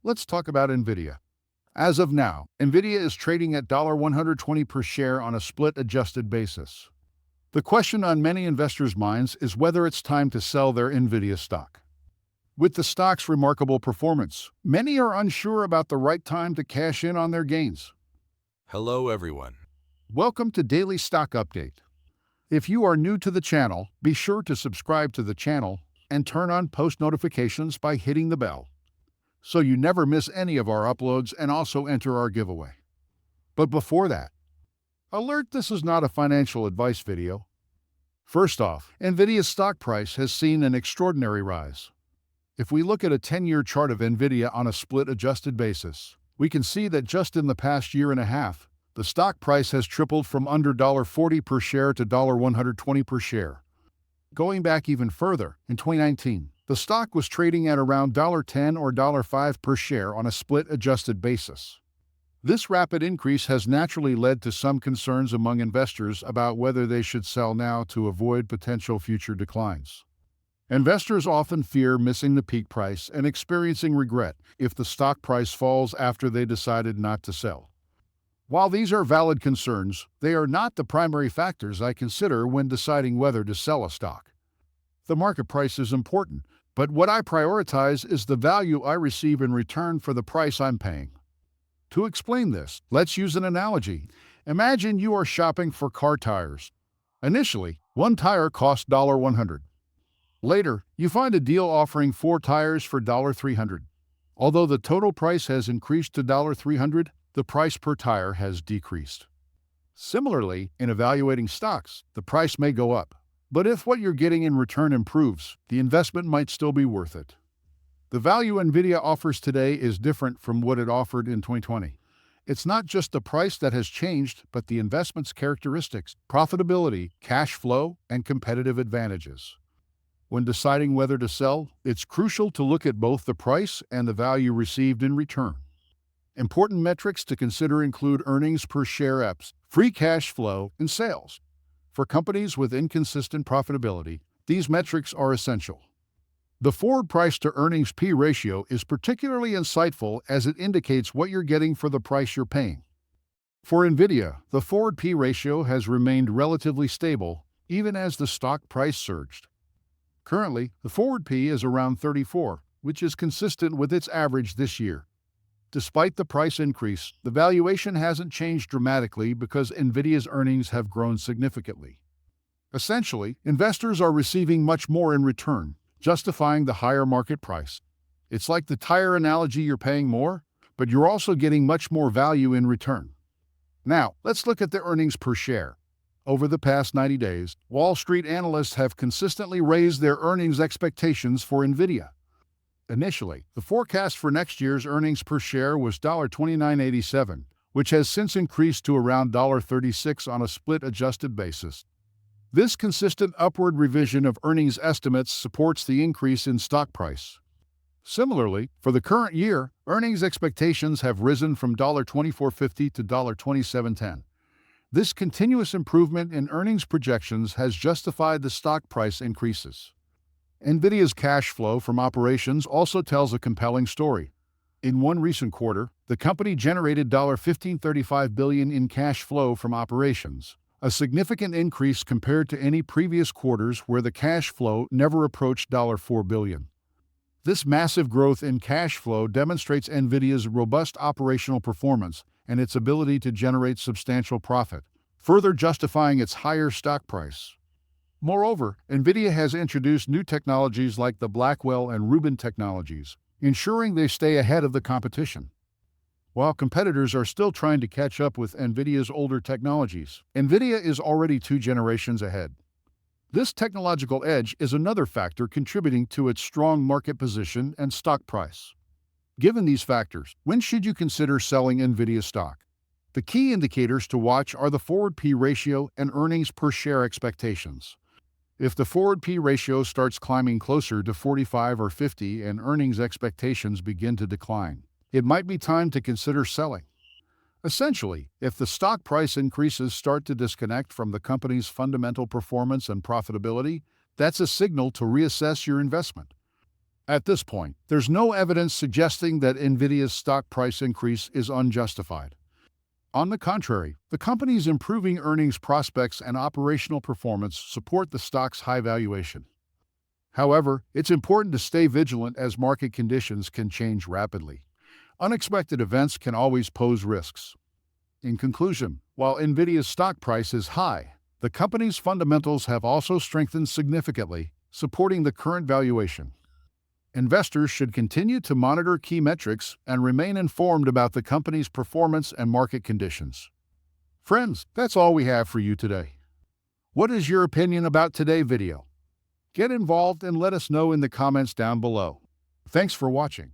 let's talk about Nvidia. As of now, Nvidia is trading at $120 per share on a split-adjusted basis. The question on many investors' minds is whether it's time to sell their Nvidia stock. With the stock's remarkable performance, many are unsure about the right time to cash in on their gains. Hello, everyone. Welcome to Daily Stock Update. If you are new to the channel, be sure to subscribe to the channel and turn on post notifications by hitting the bell, so you never miss any of our uploads and also enter our giveaway. But before that, alert, this is not a financial advice video. First off, Nvidia's stock price has seen an extraordinary rise. If we look at a 10-year chart of Nvidia on a split-adjusted basis, we can see that just in the past year and a half, the stock price has tripled from under $40 per share to $120 per share. Going back even further, in 2019, the stock was trading at around $10 or $5 per share on a split-adjusted basis. This rapid increase has naturally led to some concerns among investors about whether they should sell now to avoid potential future declines. Investors often fear missing the peak price and experiencing regret if the stock price falls after they decided not to sell. While these are valid concerns, they are not the primary factors I consider when deciding whether to sell a stock. The market price is important, but what I prioritize is the value I receive in return for the price I'm paying. To explain this, let's use an analogy. Imagine you are shopping for car tires. Initially, one tire costs $100. Later, you find a deal offering 4 tires for $300. Although the total price has increased to $300, the price per tire has decreased. Similarly, in evaluating stocks, the price may go up, but if what you're getting in return improves, the investment might still be worth it. The value Nvidia offers today is different from what it offered in 2020. It's not just the price that has changed, but the investment's characteristics, profitability, cash flow, and competitive advantages. When deciding whether to sell, it's crucial to look at both the price and the value received in return. Important metrics to consider include earnings per share EPS, free cash flow, and sales. For companies with inconsistent profitability, these metrics are essential. The forward price to earnings P ratio is particularly insightful as it indicates what you're getting for the price you're paying. For Nvidia, the forward P ratio has remained relatively stable even as the stock price surged. Currently, the forward P is around 34, which is consistent with its average this year. Despite the price increase, the valuation hasn't changed dramatically because Nvidia's earnings have grown significantly. Essentially, investors are receiving much more in return, justifying the higher market price. It's like the tire analogy: you're paying more, but you're also getting much more value in return. Now, let's look at the earnings per share. Over the past 90 days, Wall Street analysts have consistently raised their earnings expectations for Nvidia. Initially, the forecast for next year's earnings per share was $29.87, which has since increased to around $36 on a split-adjusted basis. This consistent upward revision of earnings estimates supports the increase in stock price. Similarly, for the current year, earnings expectations have risen from $24.50 to $27.10. This continuous improvement in earnings projections has justified the stock price increases. Nvidia's cash flow from operations also tells a compelling story. In one recent quarter, the company generated $15.35 billion in cash flow from operations, a significant increase compared to any previous quarters where the cash flow never approached $4 billion. This massive growth in cash flow demonstrates Nvidia's robust operational performance and its ability to generate substantial profit, further justifying its higher stock price. Moreover, Nvidia has introduced new technologies like the Blackwell and Rubin technologies, ensuring they stay ahead of the competition. While competitors are still trying to catch up with Nvidia's older technologies, Nvidia is already 2 generations ahead. This technological edge is another factor contributing to its strong market position and stock price. Given these factors, when should you consider selling Nvidia stock? The key indicators to watch are the forward P ratio and earnings per share expectations. If the forward P ratio starts climbing closer to 45 or 50 and earnings expectations begin to decline, it might be time to consider selling. Essentially, if the stock price increases start to disconnect from the company's fundamental performance and profitability, that's a signal to reassess your investment. At this point, there's no evidence suggesting that Nvidia's stock price increase is unjustified. On the contrary, the company's improving earnings prospects and operational performance support the stock's high valuation. However, it's important to stay vigilant as market conditions can change rapidly. Unexpected events can always pose risks. In conclusion, while Nvidia's stock price is high, the company's fundamentals have also strengthened significantly, supporting the current valuation. Investors should continue to monitor key metrics and remain informed about the company's performance and market conditions. Friends, that's all we have for you today. What is your opinion about today's video? Get involved and let us know in the comments down below. Thanks for watching.